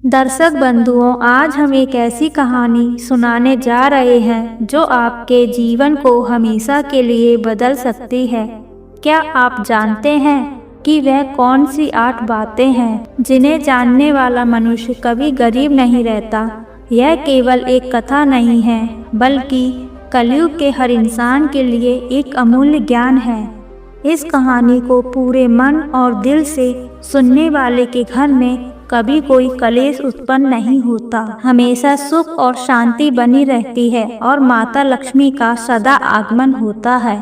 दर्शक बंधुओं, आज हम एक ऐसी कहानी सुनाने जा रहे हैं जो आपके जीवन को हमेशा के लिए बदल सकती है। क्या आप जानते हैं कि वह कौन सी 8 बातें हैं जिन्हें जानने वाला मनुष्य कभी गरीब नहीं रहता? यह केवल एक कथा नहीं है, बल्कि कलयुग के हर इंसान के लिए एक अमूल्य ज्ञान है। इस कहानी को पूरे मन और दिल से सुनने वाले के घर में कभी कोई कलेश उत्पन्न नहीं होता, हमेशा सुख और शांति बनी रहती है और माता लक्ष्मी का सदा आगमन होता है।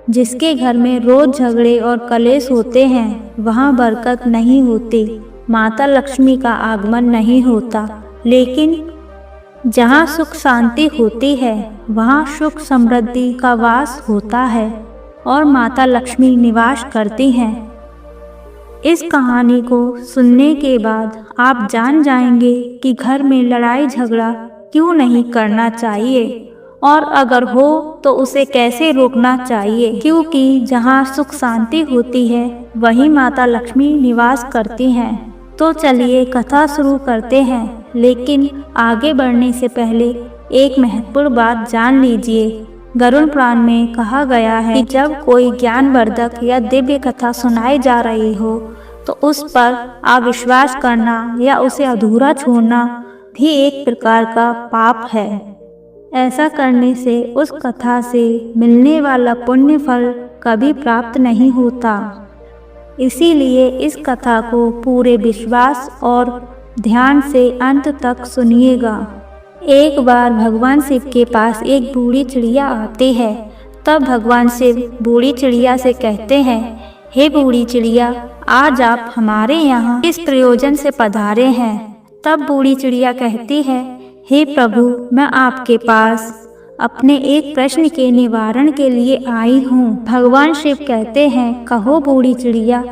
जिसके घर में रोज झगड़े और कलेश होते हैं, वहाँ बरकत नहीं होती, माता लक्ष्मी का आगमन नहीं होता। लेकिन जहाँ सुख शांति होती है, वहाँ सुख समृद्धि का वास होता है और माता लक्ष्मी निवास करती हैं। इस कहानी को सुनने के बाद आप जान जाएंगे कि घर में लड़ाई झगड़ा क्यों नहीं करना चाहिए और अगर हो तो उसे कैसे रोकना चाहिए, क्योंकि जहाँ सुख शांति होती है वहीं माता लक्ष्मी निवास करती हैं। तो चलिए कथा शुरू करते हैं, लेकिन आगे बढ़ने से पहले एक महत्वपूर्ण बात जान लीजिए। गरुड़ पुराण में कहा गया है कि जब कोई ज्ञानवर्धक या दिव्य कथा सुनाई जा रही हो तो उस पर अविश्वास करना या उसे अधूरा छोड़ना भी एक प्रकार का पाप है। ऐसा करने से उस कथा से मिलने वाला पुण्य फल कभी प्राप्त नहीं होता। इसीलिए इस कथा को पूरे विश्वास और ध्यान से अंत तक सुनिएगा। एक बार भगवान शिव के पास एक बूढ़ी चिड़िया आती है। तब भगवान शिव बूढ़ी चिड़िया से कहते हैं, हे बूढ़ी चिड़िया, आज आप हमारे यहाँ किस प्रयोजन से पधारे हैं? तब बूढ़ी चिड़िया कहती है, हे प्रभु, मैं आपके पास अपने एक प्रश्न के निवारण के लिए आई हूँ। भगवान शिव कहते हैं, कहो बूढ़ी चिड़िया,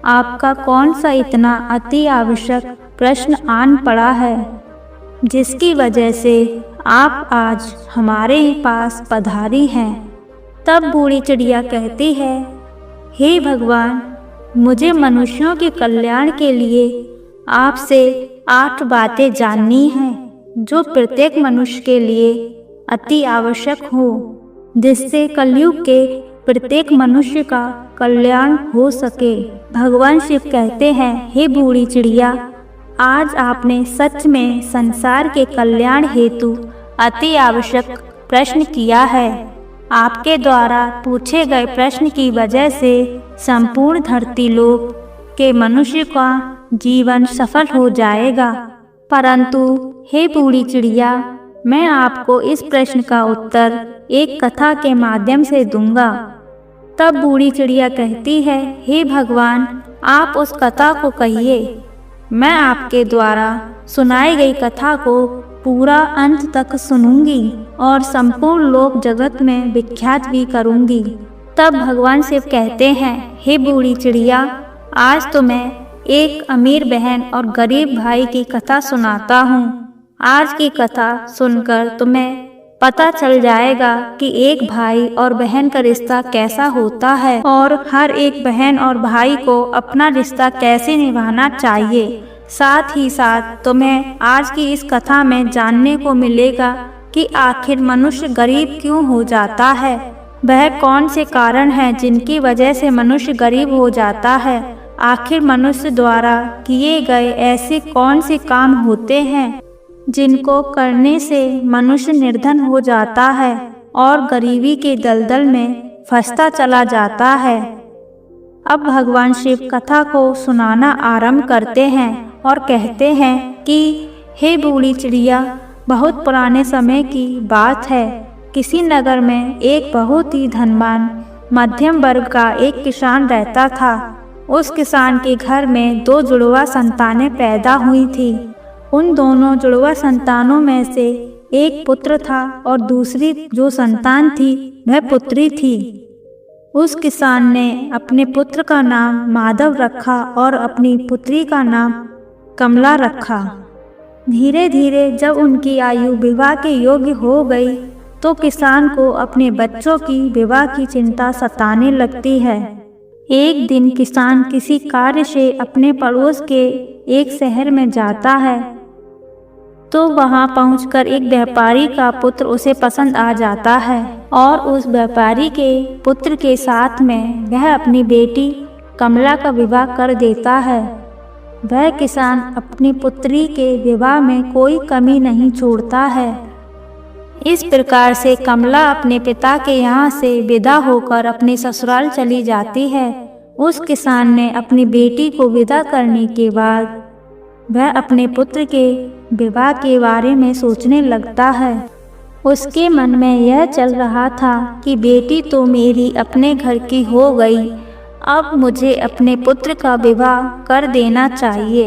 आपका कौन सा इतना अति आवश्यक प्रश्न आन पड़ा है जिसकी वजह से आप आज हमारे पास पधारी हैं? तब बूढ़ी चिड़िया कहती है, हे भगवान, मुझे मनुष्यों के कल्याण के लिए आपसे 8 बातें जाननी हैं जो प्रत्येक मनुष्य के लिए अति आवश्यक हो, जिससे कलयुग के प्रत्येक मनुष्य का कल्याण हो सके। भगवान शिव कहते हैं, हे बूढ़ी चिड़िया, आज आपने सच में संसार के कल्याण हेतु अति आवश्यक प्रश्न किया है। आपके द्वारा पूछे गए प्रश्न की वजह से संपूर्ण धरती लोक के मनुष्य का जीवन सफल हो जाएगा। परंतु हे बूढ़ी चिड़िया, मैं आपको इस प्रश्न का उत्तर एक कथा के माध्यम से दूंगा। तब बूढ़ी चिड़िया कहती है, हे भगवान, आप उस कथा को कहिए। मैं आपके द्वारा सुनाई गई कथा को पूरा अंत तक सुनूंगी और संपूर्ण लोक जगत में विख्यात भी करूंगी। तब भगवान शिव कहते हैं, हे बूढ़ी चिड़िया, आज तो मैं एक अमीर बहन और गरीब भाई की कथा सुनाता हूँ। आज की कथा सुनकर तुम्हें पता चल जाएगा कि एक भाई और बहन का रिश्ता कैसा होता है और हर एक बहन और भाई को अपना रिश्ता कैसे निभाना चाहिए। साथ ही साथ तुम्हें आज की इस कथा में जानने को मिलेगा कि आखिर मनुष्य गरीब क्यों हो जाता है, वह कौन से कारण हैं जिनकी वजह से मनुष्य गरीब हो जाता है। आखिर मनुष्य द्वारा किए गए ऐसे कौन से काम होते हैं जिनको करने से मनुष्य निर्धन हो जाता है और गरीबी के दलदल में फंसता चला जाता है। अब भगवान शिव कथा को सुनाना आरंभ करते हैं और कहते हैं कि हे बूढ़ी चिड़िया, बहुत पुराने समय की बात है। किसी नगर में एक बहुत ही धनवान मध्यम वर्ग का एक किसान रहता था। उस किसान के घर में 2 जुड़वा संतानें पैदा हुई थी। उन दोनों जुड़वा संतानों में से एक पुत्र था और दूसरी जो संतान थी वह पुत्री थी। उस किसान ने अपने पुत्र का नाम माधव रखा और अपनी पुत्री का नाम कमला रखा। धीरे धीरे जब उनकी आयु विवाह के योग्य हो गई तो किसान को अपने बच्चों की विवाह की चिंता सताने लगती है। एक दिन किसान किसी कार्य से अपने पड़ोस के एक शहर में जाता है तो वहां पहुंचकर एक व्यापारी का पुत्र उसे पसंद आ जाता है और उस व्यापारी के पुत्र के साथ में वह अपनी बेटी कमला का विवाह कर देता है। वह किसान अपनी पुत्री के विवाह में कोई कमी नहीं छोड़ता है। इस प्रकार से कमला अपने पिता के यहाँ से विदा होकर अपने ससुराल चली जाती है। उस किसान ने अपनी बेटी को विदा करने के बाद वह अपने पुत्र के विवाह के बारे में सोचने लगता है। उसके मन में यह चल रहा था कि बेटी तो मेरी अपने घर की हो गई, अब मुझे अपने पुत्र का विवाह कर देना चाहिए।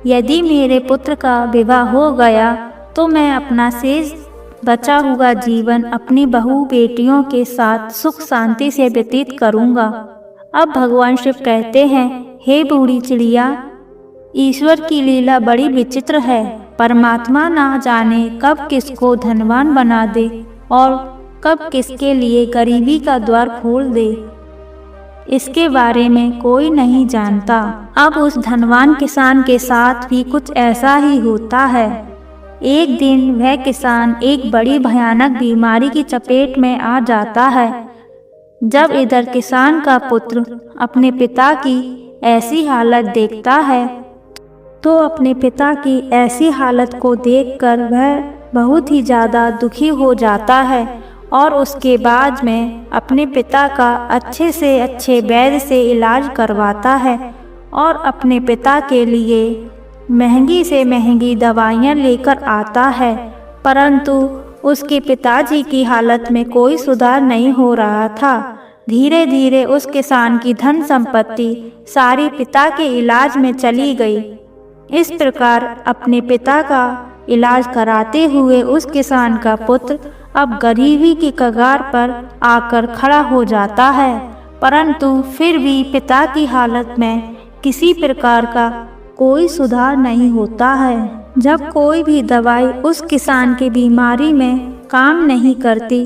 यदि मेरे पुत्र का विवाह हो गया तो मैं अपना शेष बचा हुआ जीवन अपनी बहू बेटियों के साथ सुख शांति से व्यतीत करूंगा। अब भगवान शिव कहते हैं, हे बूढ़ी चिड़िया, ईश्वर की लीला बड़ी विचित्र है। परमात्मा ना जाने कब किसको धनवान बना दे और कब किसके लिए गरीबी का द्वार खोल दे, इसके बारे में कोई नहीं जानता। अब उस धनवान किसान के साथ भी कुछ ऐसा ही होता है। एक दिन वह किसान एक बड़ी भयानक बीमारी की चपेट में आ जाता है। जब इधर किसान का पुत्र अपने पिता की ऐसी हालत देखता है तो अपने पिता की ऐसी हालत को देखकर वह बहुत ही ज़्यादा दुखी हो जाता है और उसके बाद में अपने पिता का अच्छे से अच्छे वैद्य से इलाज करवाता है और अपने पिता के लिए महंगी से महंगी दवाइयाँ लेकर आता है। परंतु उसके पिताजी की हालत में कोई सुधार नहीं हो रहा था। धीरे धीरे उस किसान की धन संपत्ति सारी पिता के इलाज में चली गई। इस प्रकार अपने पिता का इलाज कराते हुए उस किसान का पुत्र अब गरीबी की कगार पर आकर खड़ा हो जाता है, परंतु फिर भी पिता की हालत में किसी प्रकार का कोई सुधार नहीं होता है। जब कोई भी दवाई उस किसान की बीमारी में काम नहीं करती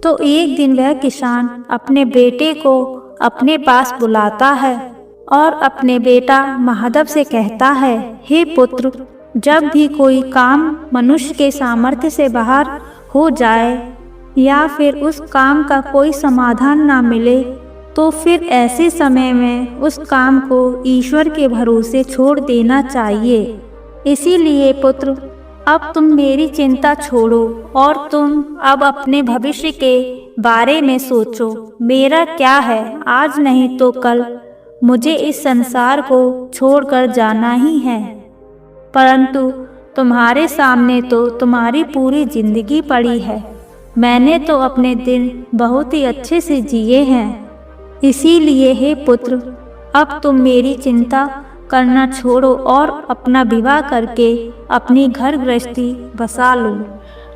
तो एक दिन वह किसान अपने बेटे को अपने पास बुलाता है और अपने बेटा महादेव से कहता है, हे पुत्र, जब भी कोई काम मनुष्य के सामर्थ्य से बाहर हो जाए या फिर उस काम का कोई समाधान ना मिले तो फिर ऐसे समय में उस काम को ईश्वर के भरोसे छोड़ देना चाहिए। इसीलिए पुत्र, अब तुम मेरी चिंता छोड़ो और तुम अब अपने भविष्य के बारे में सोचो। मेरा क्या है, आज नहीं तो कल मुझे इस संसार को छोड़कर जाना ही है, परंतु तुम्हारे सामने तो तुम्हारी पूरी जिंदगी पड़ी है। मैंने तो अपने दिन बहुत ही अच्छे से जिए हैं। इसीलिए हे पुत्र, अब तुम मेरी चिंता करना छोड़ो और अपना विवाह करके अपनी घर गृहस्थी बसा लो।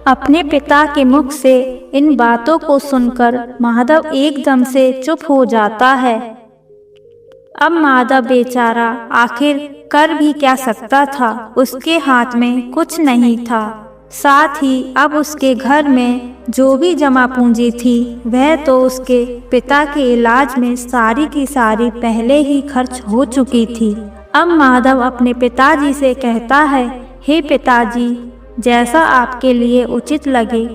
अपने पिता के मुख से इन बातों को सुनकर महादेव एकदम से चुप हो जाता है। अब महादेव बेचारा आखिर कर भी क्या सकता था, उसके हाथ में कुछ नहीं था। साथ ही अब उसके घर में जो भी जमा पूंजी थी वह तो उसके पिता के इलाज में सारी की सारी पहले ही खर्च हो चुकी थी। अब महादेव अपने पिताजी से कहता है, हे पिताजी, जैसा आपके लिए उचित लगे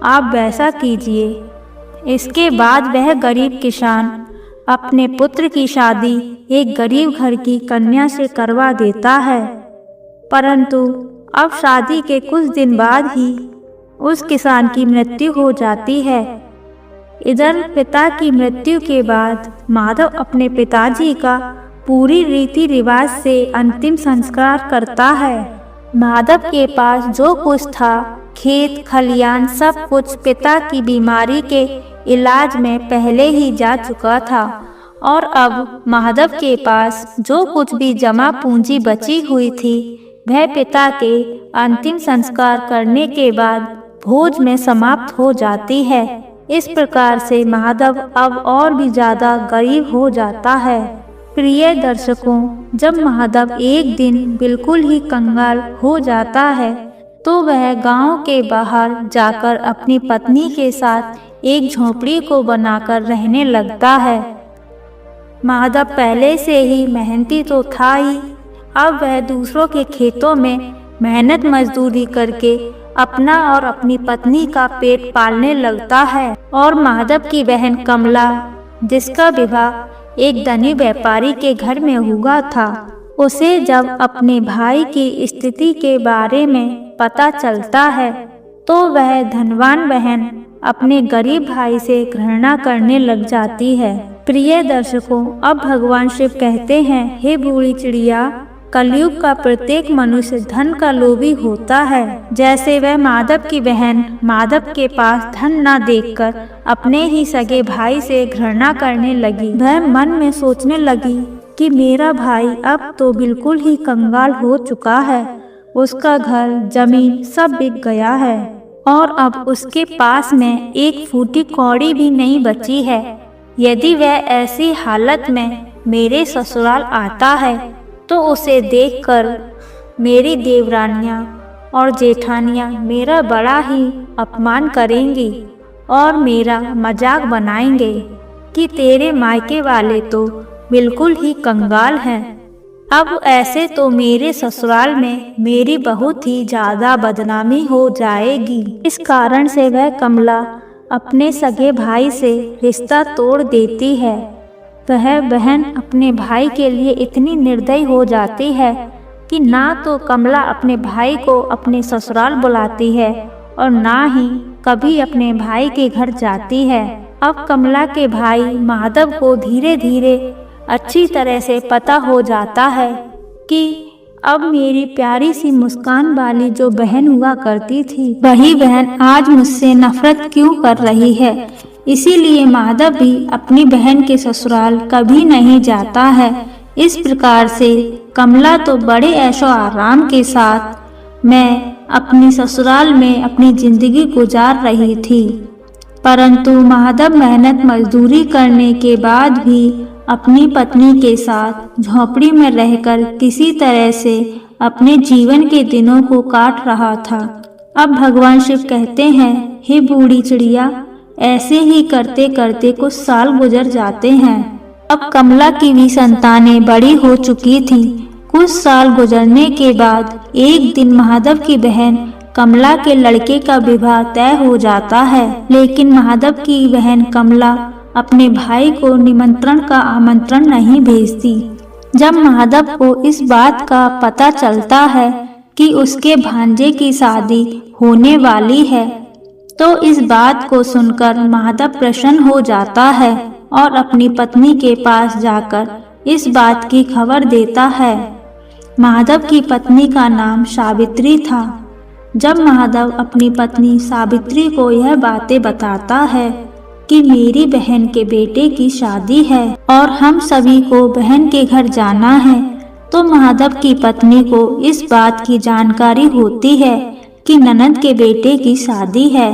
आप वैसा कीजिए। इसके बाद वह गरीब किसान अपने पुत्र की शादी एक गरीब घर की कन्या से करवा देता है। परंतु अब शादी के कुछ दिन बाद ही उस किसान की मृत्यु हो जाती है। इधर पिता की मृत्यु के बाद माधव अपने पिताजी का पूरी रीति रिवाज से अंतिम संस्कार करता है। माधव के पास जो कुछ था, खेत खलियान सब कुछ पिता की बीमारी के इलाज में पहले ही जा चुका था और अब माधव के पास जो कुछ भी जमा पूंजी बची हुई थी वह पिता के अंतिम संस्कार करने के बाद भोज में समाप्त हो जाती है। इस प्रकार से माधव अब और भी ज्यादा गरीब हो जाता है। प्रिय दर्शकों, जब माधव एक दिन बिल्कुल ही कंगाल हो जाता है तो वह गांव के बाहर जाकर अपनी पत्नी के साथ एक झोपड़ी को बनाकर रहने लगता है। माधव पहले से ही मेहनती तो था ही, अब वह दूसरों के खेतों में मेहनत मजदूरी करके अपना और अपनी पत्नी का पेट पालने लगता है। और माधव की बहन कमला, जिसका विवाह एक धनी व्यापारी के घर में हुआ था, उसे जब अपने भाई की स्थिति के बारे में पता चलता है तो वह धनवान बहन अपने गरीब भाई से घृणा करने लग जाती है। प्रिय दर्शकों, अब भगवान शिव कहते हैं, हे बूढ़ी चिड़िया, कलयुग का प्रत्येक मनुष्य धन का लोभी होता है। जैसे वह माधव की बहन माधव के पास धन न देखकर अपने ही सगे भाई से घृणा करने लगी। वह मन में सोचने लगी कि मेरा भाई अब तो बिल्कुल ही कंगाल हो चुका है, उसका घर जमीन सब बिक गया है और अब उसके पास में एक फूटी कौड़ी भी नहीं बची है। यदि वह ऐसी हालत में मेरे ससुराल आता है तो उसे देखकर मेरी देवरानियां और जेठानियां मेरा बड़ा ही अपमान करेंगी और मेरा मजाक बनाएंगे कि तेरे मायके वाले तो बिल्कुल ही कंगाल हैं। अब ऐसे तो मेरे ससुराल में मेरी बहुत ही ज़्यादा बदनामी हो जाएगी। इस कारण से वह कमला अपने सगे भाई से रिश्ता तोड़ देती है। वह बहन अपने भाई के लिए इतनी निर्दयी हो जाती है कि ना तो कमला अपने भाई को अपने ससुराल बुलाती है और ना ही कभी अपने भाई के घर जाती है। अब कमला के भाई माधव को धीरे धीरे अच्छी तरह से पता हो जाता है कि अब मेरी प्यारी सी मुस्कान वाली जो बहन हुआ करती थी, वही बहन आज मुझसे नफरत क्यों कर रही है। इसीलिए माधव भी अपनी बहन के ससुराल कभी नहीं जाता है। इस प्रकार से कमला तो बड़े ऐशो आराम के साथ मैं अपनी ससुराल में अपनी जिंदगी गुजार रही थी, परंतु माधव मेहनत मजदूरी करने के बाद भी अपनी पत्नी के साथ झोपड़ी में रहकर किसी तरह से अपने जीवन के दिनों को काट रहा था। अब भगवान शिव कहते हैं, हे बूढ़ी चिड़िया, ऐसे ही करते करते कुछ साल गुजर जाते हैं। अब कमला की भी संतानें बड़ी हो चुकी थीं। कुछ साल गुजरने के बाद एक दिन माधव की बहन कमला के लड़के का विवाह तय हो जाता है, लेकिन माधव की बहन कमला अपने भाई को निमंत्रण का आमंत्रण नहीं भेजती। जब माधव को इस बात का पता चलता है कि उसके भांजे की शादी होने वाली है, तो इस बात को सुनकर माधव प्रसन्न हो जाता है और अपनी पत्नी के पास जाकर इस बात की खबर देता है। माधव की पत्नी का नाम सावित्री था। जब माधव अपनी पत्नी सावित्री को यह बातें बताता है कि मेरी बहन के बेटे की शादी है और हम सभी को बहन के घर जाना है, तो माधव की पत्नी को इस बात की जानकारी होती है कि ननद के बेटे की शादी है।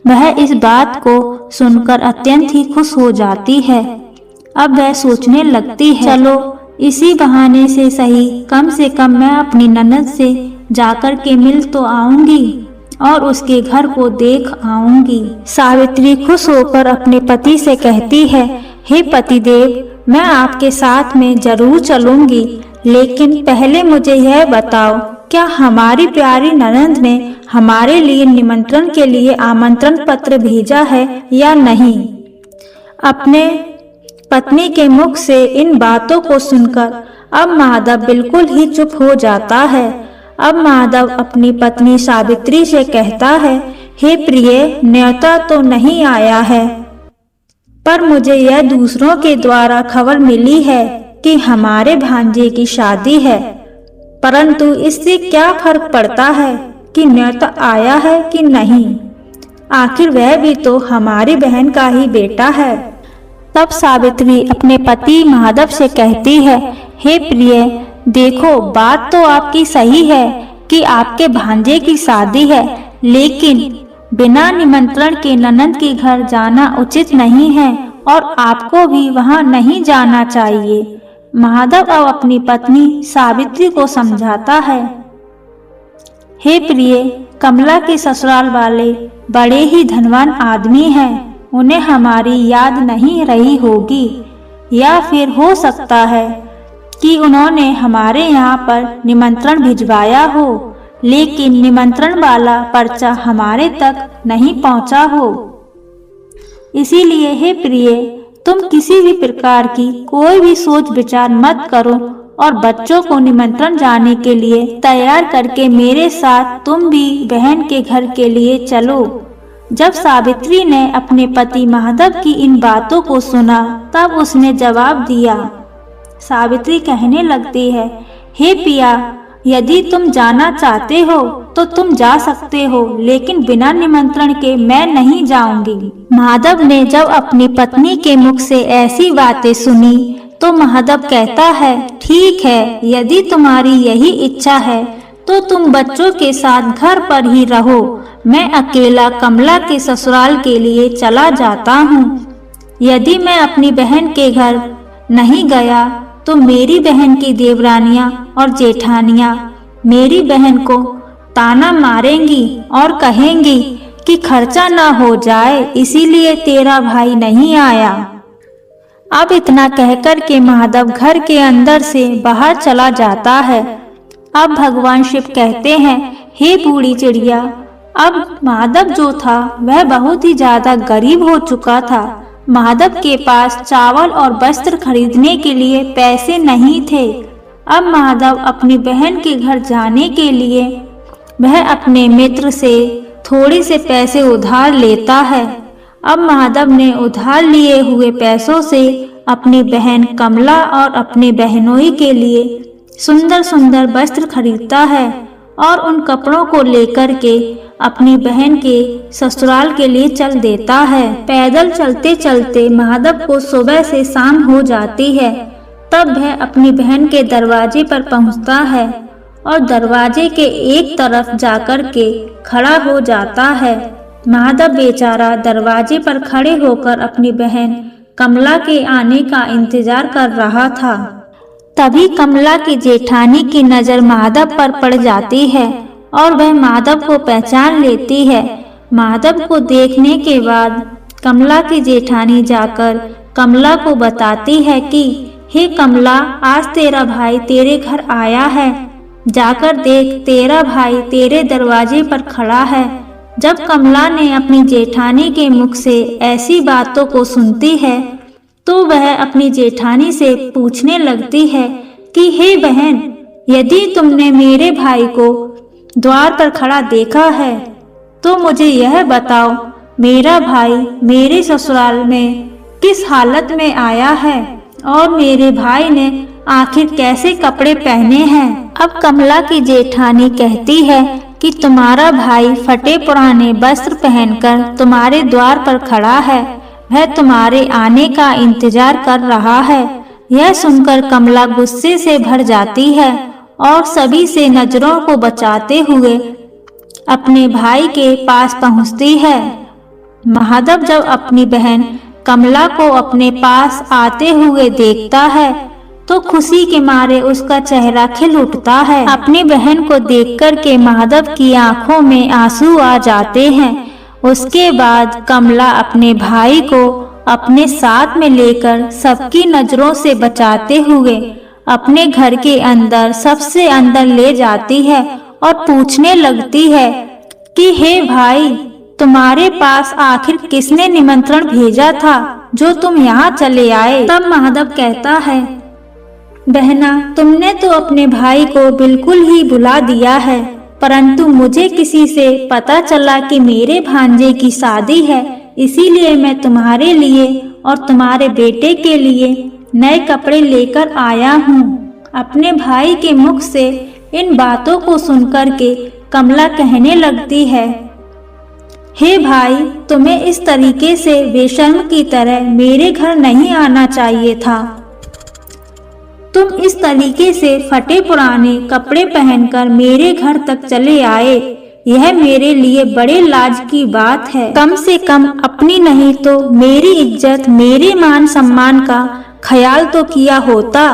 वह इस बात को सुनकर अत्यंत ही खुश हो जाती है। अब वह सोचने लगती है, चलो इसी बहाने से कम मैं अपनी ननद से जाकर के मिल तो आऊंगी और उसके घर को देख आऊंगी। सावित्री खुश होकर अपने पति से कहती है, हे पतिदेव, मैं आपके साथ में जरूर चलूंगी, लेकिन पहले मुझे यह बताओ, क्या हमारी प्यारी ननद ने हमारे लिए निमंत्रण के लिए आमंत्रण पत्र भेजा है या नहीं? अपने पत्नी के मुख से इन बातों को सुनकर अब माधव बिल्कुल ही चुप हो जाता है। अब माधव अपनी पत्नी सावित्री से कहता है, हे प्रिय, न्योता तो नहीं आया है, पर मुझे यह दूसरों के द्वारा खबर मिली है कि हमारे भांजे की शादी है, परंतु इससे क्या फर्क पड़ता है कि न्योता आया है कि नहीं, आखिर वह भी तो हमारी बहन का ही बेटा है। तब सावित्री अपने पति माधव से कहती है, हे प्रिय, देखो बात तो आपकी सही है कि आपके भांजे की शादी है, लेकिन बिना निमंत्रण के ननद के घर जाना उचित नहीं है और आपको भी वहां नहीं जाना चाहिए। माधव अब अपनी पत्नी सावित्री को समझाता है, हे प्रिय, कमला के ससुराल वाले बड़े ही धनवान आदमी हैं, उन्हें हमारी याद नहीं रही होगी, या फिर हो सकता है कि उन्होंने हमारे यहाँ पर निमंत्रण भिजवाया हो, लेकिन निमंत्रण वाला पर्चा हमारे तक नहीं पहुँचा हो। इसीलिए हे प्रिय, तुम किसी भी प्रकार की कोई भी सोच विचार मत करो और बच्चों को निमंत्रण जाने के लिए तैयार करके मेरे साथ तुम भी बहन के घर के लिए चलो। जब सावित्री ने अपने पति महादेव की इन बातों को सुना, तब उसने जवाब दिया। सावित्री कहने लगती है, हे पिया, यदि तुम जाना चाहते हो तो तुम जा सकते हो, लेकिन बिना निमंत्रण के मैं नहीं जाऊंगी। महादेव ने जब अपनी पत्नी के मुख से ऐसी बातें सुनी तो महादेव कहता है, ठीक है, यदि तुम्हारी यही इच्छा है तो तुम बच्चों के साथ घर पर ही रहो। मैं अकेला कमला के ससुराल के लिए चला जाता हूँ। यदि मैं अपनी बहन के घर नहीं गया तो मेरी बहन की देवरानियां और जेठानियां मेरी बहन को ताना मारेंगी और कहेंगी कि खर्चा ना हो जाए, इसीलिए तेरा भाई नहीं आया। अब इतना कहकर के महादेव घर के अंदर से बाहर चला जाता है। अब भगवान शिव कहते हैं, हे बूढ़ी चिड़िया, अब महादेव जो था वह बहुत ही ज्यादा गरीब हो चुका था। महादेव के पास चावल और वस्त्र खरीदने के लिए पैसे नहीं थे। अब महादेव अपनी बहन के घर जाने के लिए वह अपने मित्र से थोड़े से पैसे उधार लेता है। अब महादेव ने उधार लिए हुए पैसों से अपनी बहन कमला और अपने बहनोई के लिए सुंदर सुंदर वस्त्र खरीदता है और उन कपड़ों को लेकर के अपनी बहन के ससुराल के लिए चल देता है। पैदल चलते चलते महादेव को सुबह से शाम हो जाती है। तब वह अपनी बहन के दरवाजे पर पहुंचता है और दरवाजे के एक तरफ जाकर के खड़ा हो जाता है। महादेव बेचारा दरवाजे पर खड़े होकर अपनी बहन कमला के आने का इंतजार कर रहा था। तभी कमला की जेठानी की नजर महादेव पर पड़ जाती है और वह महादेव को पहचान लेती है। महादेव को देखने के बाद कमला की जेठानी जाकर कमला को बताती है कि हे कमला, आज तेरा भाई तेरे घर आया है, जाकर देख, तेरा भाई तेरे दरवाजे पर खड़ा है। जब कमला ने अपनी जेठानी के मुख से ऐसी बातों को सुनती है तो वह अपनी जेठानी से पूछने लगती है कि हे बहन, यदि तुमने मेरे भाई को द्वार पर खड़ा देखा है तो मुझे यह बताओ, मेरा भाई मेरे ससुराल में किस हालत में आया है और मेरे भाई ने आखिर कैसे कपड़े पहने हैं। अब कमला की जेठानी कहती है कि तुम्हारा भाई फटे पुराने वस्त्र पहनकर तुम्हारे द्वार पर खड़ा है, वह तुम्हारे आने का इंतजार कर रहा है। यह सुनकर कमला गुस्से से भर जाती है और सभी से नजरों को बचाते हुए अपने भाई के पास पहुंचती है। महादेव जब अपनी बहन कमला को अपने पास आते हुए देखता है तो खुशी के मारे उसका चेहरा खिल उठता है। अपनी बहन को देखकर के महादेव की आंखों में आंसू आ जाते हैं। उसके बाद कमला अपने भाई को अपने साथ में लेकर सबकी नजरों से बचाते हुए अपने घर के अंदर सबसे अंदर ले जाती है और पूछने लगती है कि हे भाई, तुम्हारे पास आखिर किसने निमंत्रण भेजा था जो तुम यहाँ चले आए। तब महादेव कहता है, बहना, तुमने तो अपने भाई को बिल्कुल ही भुला दिया है, परंतु मुझे किसी से पता चला कि मेरे भांजे की शादी है, इसीलिए मैं तुम्हारे लिए और तुम्हारे बेटे के लिए नए कपड़े लेकर आया हूँ। अपने भाई के मुख से इन बातों को सुनकर के कमला कहने लगती है, हे भाई, तुम्हें इस तरीके से बेशर्म की तरह मेरे घर नहीं आना चाहिए था। तुम इस तरीके से फटे पुराने कपड़े पहनकर मेरे घर तक चले आए, यह मेरे लिए बड़े लाज की बात है। कम से कम अपनी नहीं तो मेरी इज्जत, मेरे मान सम्मान का ख्याल तो किया होता।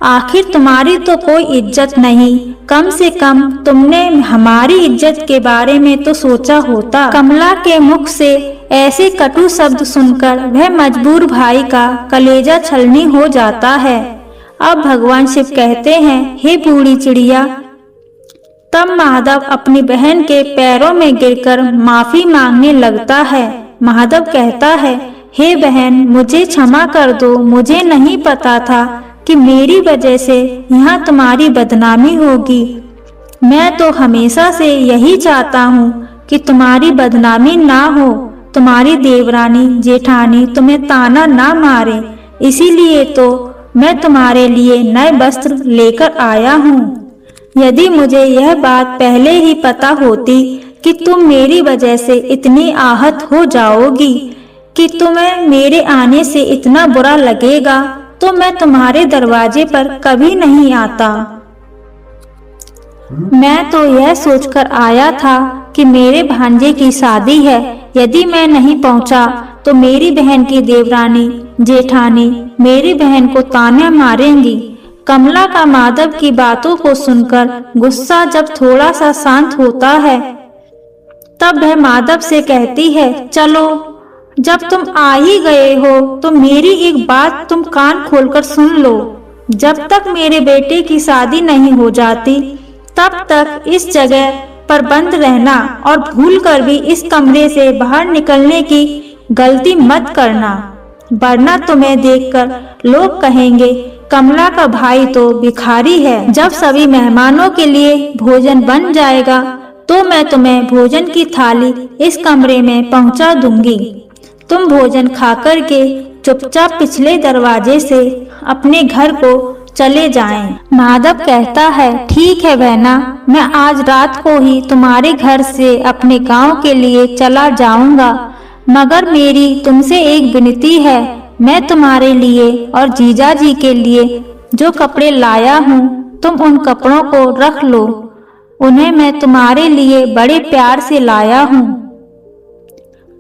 आखिर तुम्हारी तो कोई इज्जत नहीं, कम से कम तुमने हमारी इज्जत के बारे में तो सोचा होता। कमला के मुख से ऐसे कटु शब्द सुनकर वह मजबूर भाई का कलेजा छलनी हो जाता है। अब भगवान शिव कहते हैं, हे बूढ़ी चिड़िया। तब महादेव अपनी बहन के पैरों में गिरकर माफी मांगने लगता है। महादेव कहता है, हे बहन, मुझे क्षमा कर दो। मुझे नहीं पता था कि मेरी वजह से यहाँ तुम्हारी बदनामी होगी। मैं तो हमेशा से यही चाहता हूँ कि तुम्हारी बदनामी ना हो, तुम्हारी देवरानी जेठानी तुम्हें ताना ना मारे, इसीलिए तो मैं तुम्हारे लिए नए वस्त्र लेकर आया हूँ। यदि मुझे यह बात पहले ही पता होती कि तुम मेरी वजह से इतनी आहत हो जाओगी कि तुम्हें मेरे आने से इतना बुरा लगेगा, तो मैं तुम्हारे दरवाजे पर कभी नहीं आता। मैं तो यह सोचकर आया था कि मेरे भांजे की शादी है, यदि मैं नहीं पहुंचा तो मेरी बहन की देवरानी जेठानी मेरी बहन को ताने मारेंगी। कमला का माधव की बातों को सुनकर गुस्सा जब थोड़ा सा शांत होता है, तब वह माधव से कहती है, चलो, जब तुम आ ही गए हो तो मेरी एक बात तुम कान खोलकर सुन लो। जब तक मेरे बेटे की शादी नहीं हो जाती, तब तक इस जगह पर बंद रहना और भूलकर भी इस कमरे से बाहर निकलने की गलती मत करना, वरना तुम्हें देखकर लोग कहेंगे, कमला का भाई तो भिखारी है। जब सभी मेहमानों के लिए भोजन बन जाएगा तो मैं तुम्हें भोजन की थाली इस कमरे में पहुंचा दूंगी। तुम भोजन खाकर के चुपचाप पिछले दरवाजे से अपने घर को चले जाएं। माधव कहता है, ठीक है बहना, मैं आज रात को ही तुम्हारे घर से अपने गांव के लिए चला जाऊंगा, मगर मेरी तुमसे एक विनती है। मैं तुम्हारे लिए और जीजा जी के लिए जो कपड़े लाया हूँ, तुम उन कपड़ों को रख लो। उन्हें मैं तुम्हारे लिए बड़े प्यार से लाया हूँ।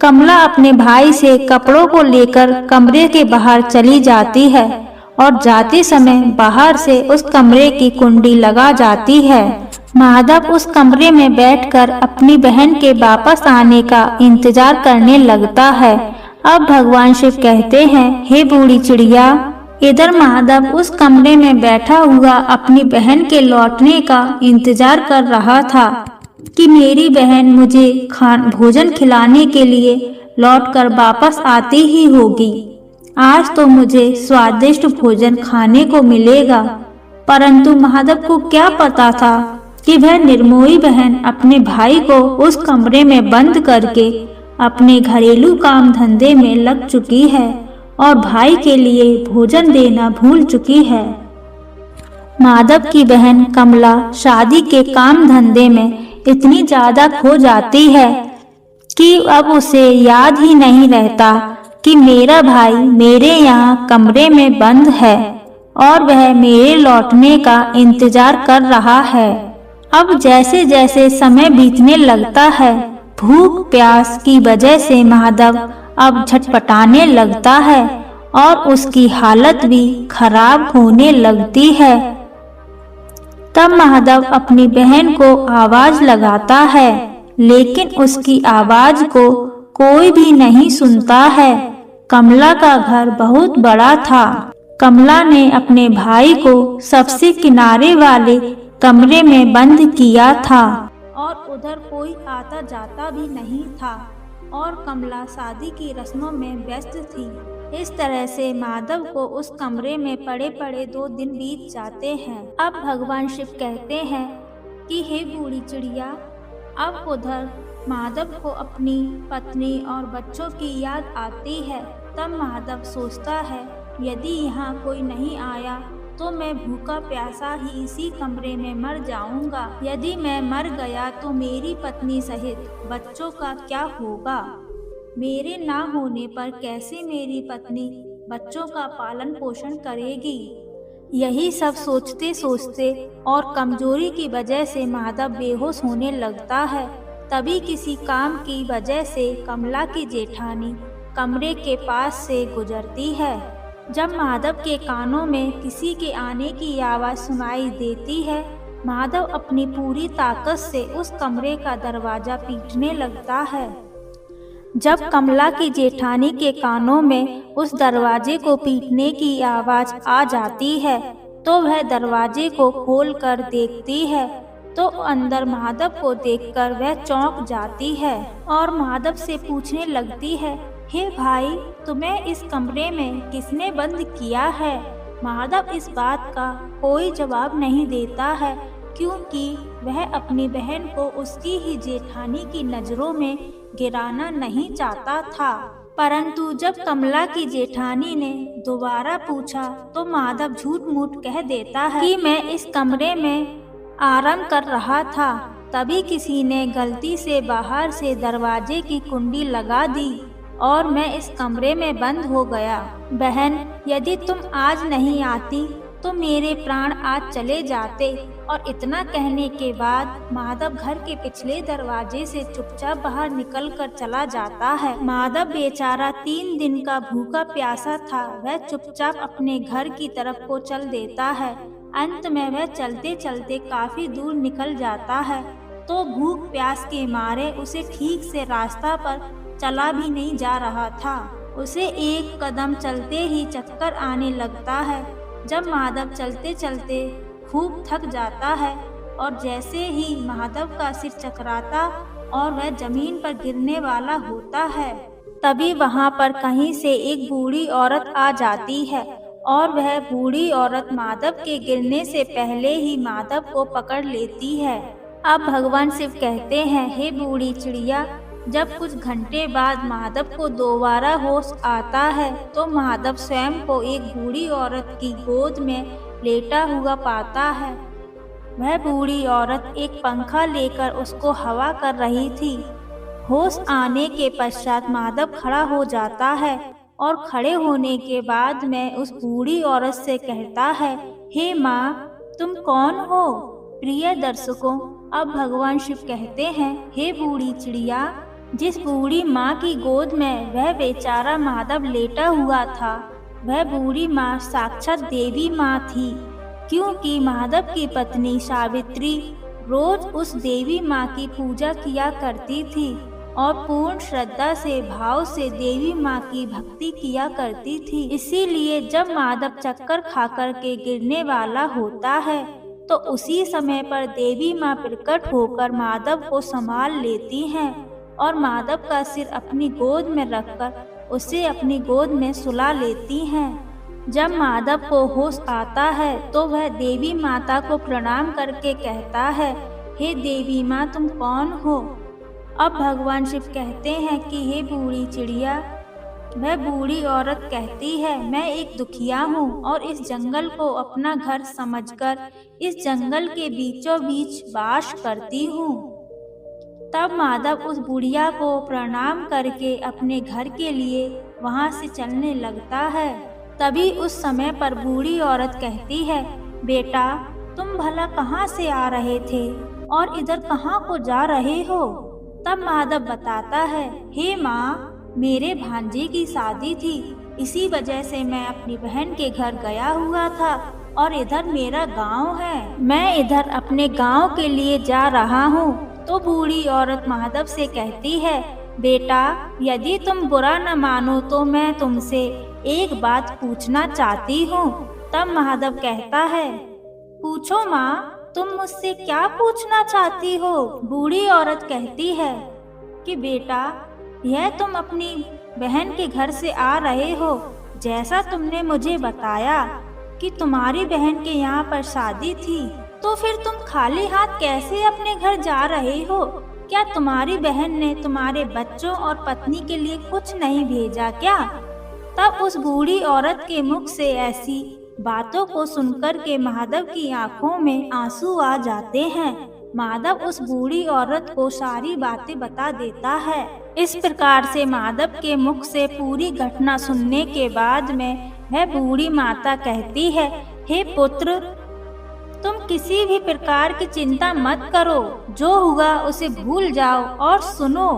कमला अपने भाई से कपड़ों को लेकर कमरे के बाहर चली जाती है और जाते समय बाहर से उस कमरे की कुंडी लगा जाती है। माधव उस कमरे में बैठकर अपनी बहन के वापस आने का इंतजार करने लगता है। अब भगवान शिव कहते हैं, हे बूढ़ी चिड़िया। इधर माधव उस कमरे में बैठा हुआ अपनी बहन के लौटने का इंतजार कर रहा था कि मेरी बहन मुझे भोजन खिलाने के लिए लौटकर वापस आती ही होगी। आज तो मुझे स्वादिष्ट भोजन खाने को मिलेगा। परंतु माधव को क्या पता था कि वह निर्मोही बहन अपने भाई को उस कमरे में बंद करके अपने घरेलू काम धंधे में लग चुकी है और भाई के लिए भोजन देना भूल चुकी है। माधव की बहन कमला शादी के काम धंधे में इतनी ज्यादा खो जाती है कि अब उसे याद ही नहीं रहता कि मेरा भाई मेरे यहाँ कमरे में बंद है और वह मेरे लौटने का इंतजार कर रहा है। अब जैसे जैसे समय बीतने लगता है, भूख प्यास की वजह से माधव अब झटपटाने लगता है और उसकी हालत भी खराब होने लगती है। तब माधव अपनी बहन को आवाज लगाता है, लेकिन उसकी आवाज को कोई भी नहीं सुनता है। कमला का घर बहुत बड़ा था। कमला ने अपने भाई को सबसे किनारे वाले कमरे में बंद किया था और उधर कोई आता जाता भी नहीं था और कमला शादी की रस्मों में व्यस्त थी। इस तरह से माधव को उस कमरे में पड़े पड़े 2 दिन बीत जाते हैं। अब भगवान शिव कहते हैं कि हे बूढ़ी चिड़िया। अब उधर माधव को अपनी पत्नी और बच्चों की याद आती है। तब माधव सोचता है, यदि यहाँ कोई नहीं आया तो मैं भूखा प्यासा ही इसी कमरे में मर जाऊंगा। यदि मैं मर गया तो मेरी पत्नी सहित बच्चों का क्या होगा? मेरे ना होने पर कैसे मेरी पत्नी बच्चों का पालन पोषण करेगी? यही सब सोचते सोचते और कमजोरी की वजह से माधव बेहोश होने लगता है। तभी किसी काम की वजह से कमला की जेठानी कमरे के पास से गुजरती है। जब माधव के कानों में किसी के आने की आवाज़ सुनाई देती है, माधव अपनी पूरी ताकत से उस कमरे का दरवाज़ा पीटने लगता है। जब कमला की जेठानी के कानों में उस दरवाजे को पीटने की आवाज़ आ जाती है, तो वह दरवाजे को खोलकर देखती है तो अंदर माधव को देखकर वह चौंक जाती है और माधव से पूछने लगती है, हे भाई, तुम्हें इस कमरे में किसने बंद किया है? माधव इस बात का कोई जवाब नहीं देता है क्योंकि वह अपनी बहन को उसकी ही जेठानी की नजरों में गिराना नहीं चाहता था। परंतु जब कमला की जेठानी ने दोबारा पूछा तो माधव झूठ मूठ कह देता है कि मैं इस कमरे में आराम कर रहा था। तभी किसी ने गलती से बाहर से दरवाजे की कुंडी लगा दी और मैं इस कमरे में बंद हो गया। बहन, यदि तुम आज नहीं आती तो मेरे प्राण आज चले जाते। और इतना कहने के बाद माधव घर के पिछले दरवाजे से चुपचाप बाहर निकलकर चला जाता है। माधव बेचारा 3 दिन का भूखा प्यासा था। वह चुपचाप अपने घर की तरफ को चल देता है। अंत में वह चलते चलते काफी दूर निकल जाता है तो भूख प्यास के मारे उसे ठीक से रास्ता पर चला भी नहीं जा रहा था। उसे एक कदम चलते ही चक्कर आने लगता है। जब माधव चलते चलते खूब थक जाता है और जैसे ही माधव का सिर चकराता और वह जमीन पर गिरने वाला होता है, तभी वहां पर कहीं से एक बूढ़ी औरत आ जाती है और वह बूढ़ी औरत माधव के गिरने से पहले ही माधव को पकड़ लेती है। अब भगवान शिव कहते हैं, हे बूढ़ी चिड़िया, जब कुछ घंटे बाद माधव को दोबारा होश आता है तो माधव स्वयं को एक बूढ़ी औरत की गोद में लेटा हुआ पाता है। वह बूढ़ी औरत एक पंखा लेकर उसको हवा कर रही थी। होश आने के पश्चात माधव खड़ा हो जाता है और खड़े होने के बाद में उस बूढ़ी औरत से कहता है, हे माँ, तुम कौन हो? प्रिय दर्शकों, अब भगवान शिव कहते हैं, हे बूढ़ी चिड़िया, जिस बूढ़ी माँ की गोद में वह बेचारा माधव लेटा हुआ था, वह बूढ़ी माँ साक्षात देवी माँ थी, क्योंकि माधव की पत्नी सावित्री रोज उस देवी माँ की पूजा किया करती थी और पूर्ण श्रद्धा से भाव से देवी माँ की भक्ति किया करती थी। इसीलिए जब माधव चक्कर खाकर के गिरने वाला होता है तो उसी समय पर देवी माँ प्रकट होकर माधव को संभाल लेती हैं और माधव का सिर अपनी गोद में रखकर उसे अपनी गोद में सुला लेती हैं। जब माधव को होश आता है तो वह देवी माता को प्रणाम करके कहता है, हे देवी माँ, तुम कौन हो? अब भगवान शिव कहते हैं कि हे बूढ़ी चिड़िया। वह बूढ़ी औरत कहती है, मैं एक दुखिया हूँ और इस जंगल को अपना घर समझकर इस जंगल के बीचों बीच वास करती हूँ। तब माधव उस बुढ़िया को प्रणाम करके अपने घर के लिए वहां से चलने लगता है। तभी उस समय पर बूढ़ी औरत कहती है, बेटा, तुम भला कहाँ से आ रहे थे और इधर कहाँ को जा रहे हो? तब माधव बताता है, हे माँ, मेरे भांजे की शादी थी, इसी वजह से मैं अपनी बहन के घर गया हुआ था और इधर मेरा गांव है। मैं इधर अपने गांव के लिए जा रहा हूँ। तो बूढ़ी औरत माधव से कहती है, बेटा, यदि तुम बुरा न मानो तो मैं तुमसे एक बात पूछना चाहती हूँ। तब माधव कहता है, पूछो माँ, तुम मुझसे क्या पूछना चाहती हो? बूढ़ी औरत कहती है कि बेटा, यह तुम अपनी बहन के घर से आ रहे हो, जैसा तुमने मुझे बताया कि तुम्हारी बहन के यहाँ पर शादी थी, तो फिर तुम खाली हाथ कैसे अपने घर जा रहे हो? क्या तुम्हारी बहन ने तुम्हारे बच्चों और पत्नी के लिए कुछ नहीं भेजा क्या? तब उस बूढ़ी औरत के मुख से ऐसी बातों को सुनकर के माधव की आंखों में आंसू आ जाते हैं। माधव उस बूढ़ी औरत को सारी बातें बता देता है। इस प्रकार से माधव के मुख से पूरी घटना सुनने के बाद में वह बूढ़ी माता कहती है, हे पुत्र, तुम किसी भी प्रकार की चिंता मत करो, जो हुआ उसे भूल जाओ और सुनो,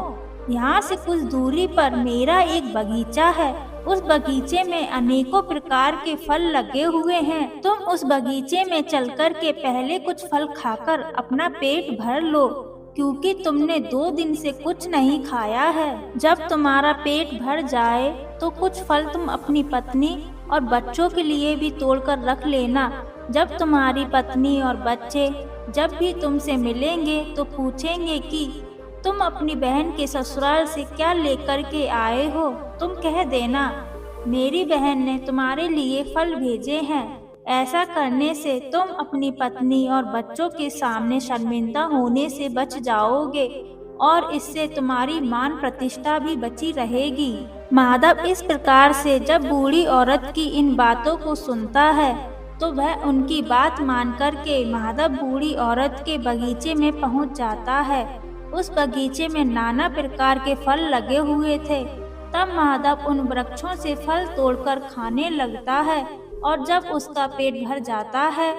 यहाँ से कुछ दूरी पर मेरा एक बगीचा है। उस बगीचे में अनेकों प्रकार के फल लगे हुए हैं। तुम उस बगीचे में चलकर के पहले कुछ फल खाकर अपना पेट भर लो, क्योंकि तुमने 2 दिन से कुछ नहीं खाया है। जब तुम्हारा पेट भर जाए तो कुछ फल तुम अपनी पत्नी और बच्चों के लिए भी तोड़कर रख लेना, जब तुम्हारी पत्नी और बच्चे जब भी तुमसे मिलेंगे तो पूछेंगे कि तुम अपनी बहन के ससुराल से क्या लेकर के आए हो, तुम कह देना मेरी बहन ने तुम्हारे लिए फल भेजे हैं। ऐसा करने से तुम अपनी पत्नी और बच्चों के सामने शर्मिंदा होने से बच जाओगे और इससे तुम्हारी मान प्रतिष्ठा भी बची रहेगी। माधव इस प्रकार से जब बूढ़ी औरत की इन बातों को सुनता है तो वह उनकी बात मान कर के माधव बूढ़ी औरत के बगीचे में पहुंच जाता है। उस बगीचे में नाना प्रकार के फल लगे हुए थे। तब माधव उन वृक्षों से फल तोड़कर खाने लगता है और जब उसका पेट भर जाता है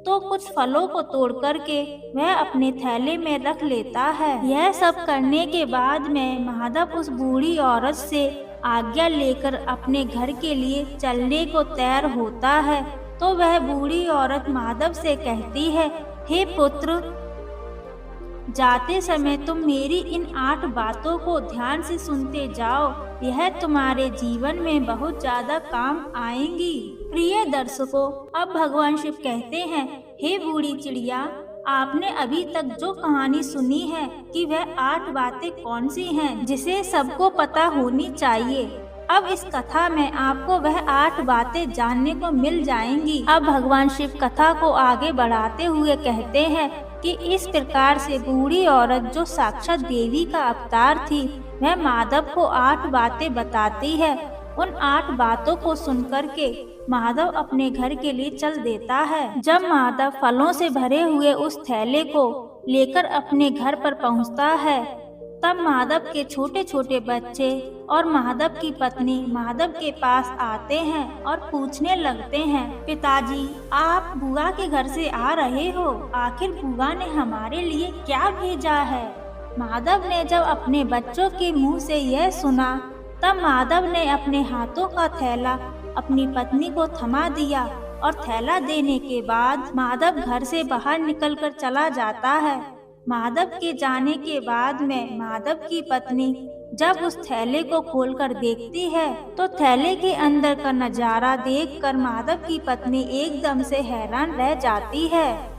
तो कुछ फलों को तोड़ करके वह अपने थैले में रख लेता है। यह सब करने के बाद में माधव उस बूढ़ी औरत से आज्ञा लेकर अपने घर के लिए चलने को तैयार होता है। तो वह बूढ़ी औरत माधव से कहती है, हे पुत्र, जाते समय तुम मेरी इन 8 बातों को ध्यान से सुनते जाओ, यह तुम्हारे जीवन में बहुत ज्यादा काम आएंगी। प्रिय दर्शकों, अब भगवान शिव कहते हैं, हे बूढ़ी चिड़िया, आपने अभी तक जो कहानी सुनी है कि वह 8 बातें कौन सी हैं जिसे सबको पता होनी चाहिए। अब इस कथा में आपको वह 8 बातें जानने को मिल जाएंगी। अब भगवान शिव कथा को आगे बढ़ाते हुए कहते हैं कि इस प्रकार से बूढ़ी औरत जो साक्षात देवी का अवतार थी, वह माधव को 8 बातें बताती है। उन 8 बातों को सुनकर के माधव अपने घर के लिए चल देता है। जब माधव फलों से भरे हुए उस थैले को लेकर अपने घर पर पहुंचता है, तब माधव के छोटे छोटे बच्चे और माधव की पत्नी माधव के पास आते हैं और पूछने लगते हैं, पिताजी, आप बुआ के घर से आ रहे हो, आखिर बुआ ने हमारे लिए क्या भेजा है। माधव ने जब अपने बच्चों के मुंह से यह सुना, तब माधव ने अपने हाथों का थैला अपनी पत्नी को थमा दिया और थैला देने के बाद माधव घर से बाहर निकलकर चला जाता है। माधव के जाने के बाद में माधव की पत्नी जब उस थैले को खोलकर देखती है तो थैले के अंदर का नजारा देखकर माधव की पत्नी एकदम से हैरान रह जाती है।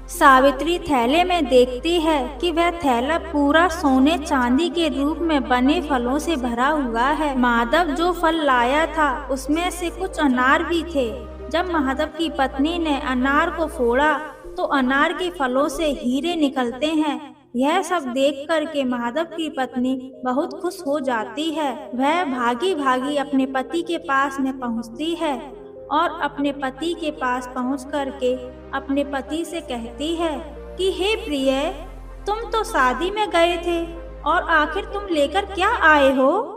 सावित्री थैले में देखती है कि वह थैला पूरा सोने चांदी के रूप में बने फलों से भरा हुआ है। माधव जो फल लाया था उसमें से कुछ अनार भी थे। जब माधव की पत्नी ने अनार को फोड़ा तो अनार के फलों से हीरे निकलते हैं। यह सब देख कर के माधव की पत्नी बहुत खुश हो जाती है। वह भागी भागी अपने पति के पास में पहुंचती है और अपने पति के पास पहुंच कर के अपने पति से कहती है कि हे प्रिय, तुम तो शादी में गए थे और आखिर तुम लेकर क्या आए हो।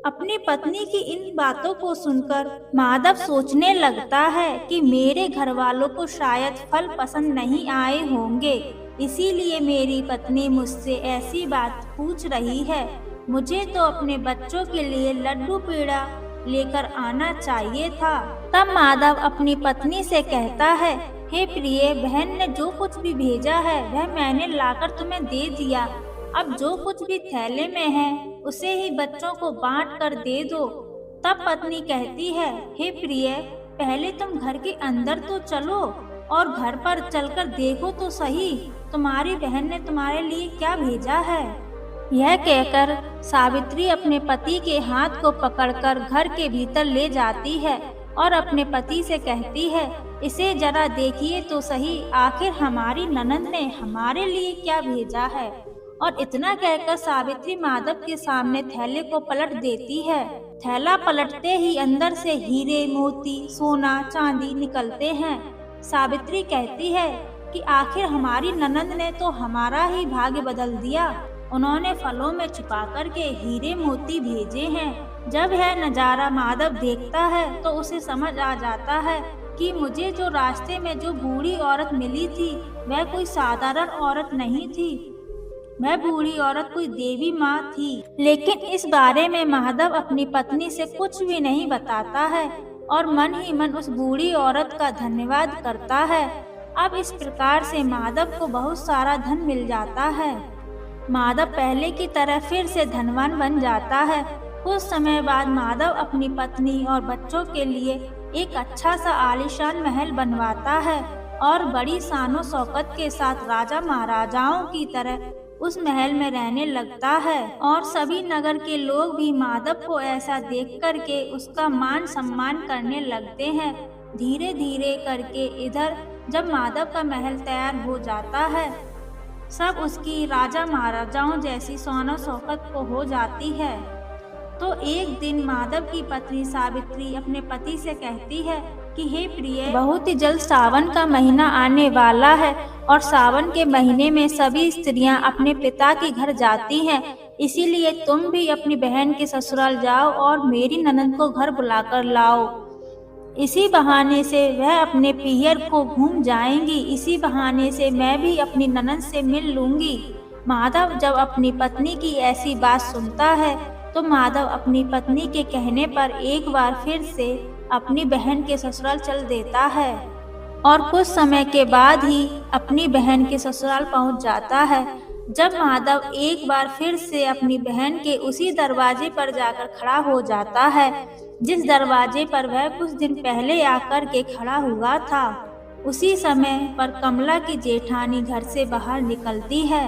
अपनी पत्नी की इन बातों को सुनकर माधव सोचने लगता है कि मेरे घर वालों को शायद फल पसंद नहीं आए होंगे, इसीलिए मेरी पत्नी मुझसे ऐसी बात पूछ रही है। मुझे तो अपने बच्चों के लिए लड्डू पेड़ा लेकर आना चाहिए था। तब माधव अपनी पत्नी से कहता है, हे प्रिय, बहन ने जो कुछ भी भेजा है वह मैंने लाकर तुम्हें दे दिया। अब जो कुछ भी थैले में है उसे ही बच्चों को बांट कर दे दो। तब पत्नी कहती है, हे प्रिय, पहले तुम घर के अंदर तो चलो और घर पर चलकर देखो तो सही, तुम्हारी बहन ने तुम्हारे लिए क्या भेजा है। यह कहकर सावित्री अपने पति के हाथ को पकड़कर घर के भीतर ले जाती है और अपने पति से कहती है, इसे जरा देखिए तो सही, आखिर हमारी ननंद ने हमारे लिए क्या भेजा है। और इतना कहकर सावित्री माधव के सामने थैले को पलट देती है। थैला पलटते ही अंदर से हीरे, मोती, सोना, चांदी निकलते हैं। सावित्री कहती है कि आखिर हमारी ननंद ने तो हमारा ही भाग्य बदल दिया। उन्होंने फलों में छुपा कर के हीरे मोती भेजे हैं। जब यह नजारा माधव देखता है तो उसे समझ आ जाता है कि मुझे जो रास्ते में जो बूढ़ी औरत मिली थी वह कोई साधारण औरत नहीं थी, वह बूढ़ी औरत कोई देवी माँ थी। लेकिन इस बारे में माधव अपनी पत्नी से कुछ भी नहीं बताता है और मन ही मन उस बूढ़ी औरत का धन्यवाद करता है। अब इस प्रकार से माधव को बहुत सारा धन मिल जाता है। माधव पहले की तरह फिर से धनवान बन जाता है। कुछ समय बाद माधव अपनी पत्नी और बच्चों के लिए एक अच्छा सा आलीशान महल बनवाता है और बड़ी शानो शौकत के साथ राजा महाराजाओं की तरह उस महल में रहने लगता है। और सभी नगर के लोग भी माधव को ऐसा देख करके उसका मान सम्मान करने लगते हैं। धीरे धीरे करके इधर जब माधव का महल तैयार हो जाता है, सब उसकी राजा महाराजाओं जैसी शानो शौकत को हो जाती है। तो एक दिन माधव की पत्नी सावित्री अपने पति से कहती है कि हे प्रिय, बहुत ही जल्द सावन का महीना आने वाला है और सावन के महीने में सभी स्त्रियां अपने पिता के घर जाती हैं, इसीलिए तुम भी अपनी बहन के ससुराल जाओ और मेरी ननद को घर बुलाकर लाओ। इसी बहाने से वह अपने पियर को घूम जाएंगी, इसी बहाने से मैं भी अपनी ननद से मिल लूंगी। माधव जब अपनी पत्नी की ऐसी बात सुनता है तो माधव अपनी पत्नी के कहने पर एक बार फिर से अपनी बहन के ससुराल चल देता है और कुछ समय के बाद ही अपनी बहन के ससुराल पहुंच जाता है। जब माधव एक बार फिर से अपनी बहन के उसी दरवाजे पर जाकर खड़ा हो जाता है जिस दरवाजे पर वह कुछ दिन पहले आकर के खड़ा हुआ था, उसी समय पर कमला की जेठानी घर से बाहर निकलती है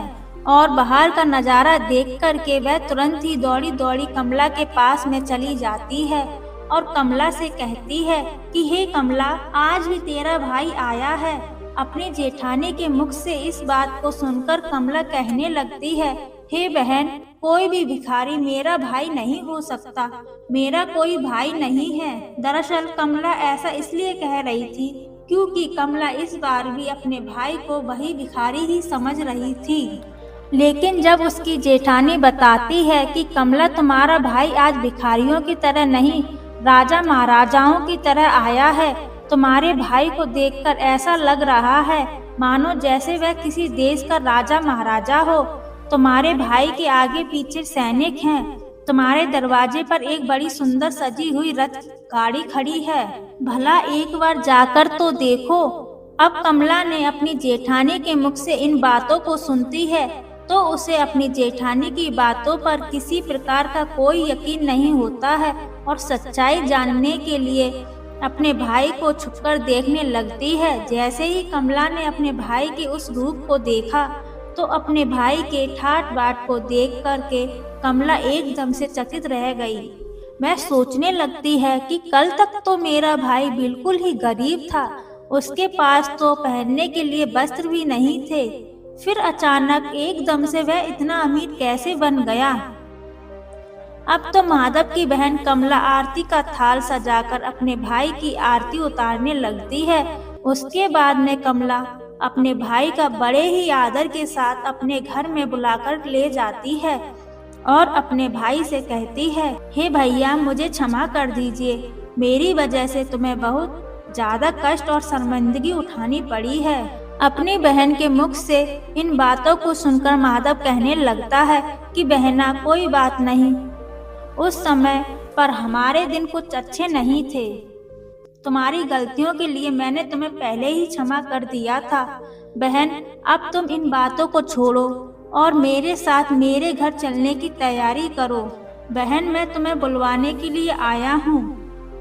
और बाहर का नजारा देख करके वह तुरंत ही दौड़ी दौड़ी कमला के पास में चली जाती है और कमला से कहती है कि हे कमला, आज भी तेरा भाई आया है। अपनी जेठानी के मुख से इस बात को सुनकर कमला कहने लगती है, हे बहन, कोई भी भिखारी मेरा भाई नहीं हो सकता, मेरा कोई भाई नहीं है। दरअसल कमला ऐसा इसलिए कह रही थी क्योंकि कमला इस बार भी अपने भाई को वही भिखारी ही समझ रही थी। लेकिन जब उसकी जेठानी बताती है कि कमला, तुम्हारा भाई आज भिखारियों की तरह नहीं, राजा महाराजाओं की तरह आया है, तुम्हारे भाई को देखकर ऐसा लग रहा है मानो जैसे वह किसी देश का राजा महाराजा हो। तुम्हारे भाई के आगे पीछे सैनिक हैं, तुम्हारे दरवाजे पर एक बड़ी सुंदर सजी हुई रथ गाड़ी खड़ी है, भला एक बार जाकर तो देखो। अब कमला ने अपनी जेठानी के मुख से इन बातों को सुनती है तो उसे अपनी जेठानी की बातों पर किसी प्रकार का कोई यकीन नहीं होता है और सच्चाई जानने के लिए अपने भाई को छुपकर देखने लगती है। जैसे ही कमला ने अपने भाई के उस रूप को देखा तो अपने भाई के ठाट बाट को देख करके कमला एकदम से चकित रह गई। वह सोचने लगती है कि कल तक तो मेरा भाई बिल्कुल ही गरीब था, उसके पास तो पहनने के लिए वस्त्र भी नहीं थे, फिर अचानक एकदम से वह इतना अमीर कैसे बन गया। अब तो माधव की बहन कमला आरती का थाल सजाकर अपने भाई की आरती उतारने लगती है। उसके बाद में कमला अपने भाई का बड़े ही आदर के साथ अपने घर में बुलाकर ले जाती है और अपने भाई से कहती है, हे भैया, मुझे क्षमा कर दीजिए, मेरी वजह से तुम्हें बहुत ज्यादा कष्ट और शर्मिंदगी उठानी पड़ी है। अपनी बहन के मुख से इन बातों को सुनकर माधव कहने लगता है कि बहना, कोई बात नहीं, उस समय पर हमारे दिन कुछ अच्छे नहीं थे, तुम्हारी गलतियों के लिए मैंने तुम्हें पहले ही क्षमा कर दिया था। बहन, अब तुम इन बातों को छोड़ो और मेरे साथ मेरे घर चलने की तैयारी करो। बहन, मैं तुम्हें बुलवाने के लिए आया हूँ,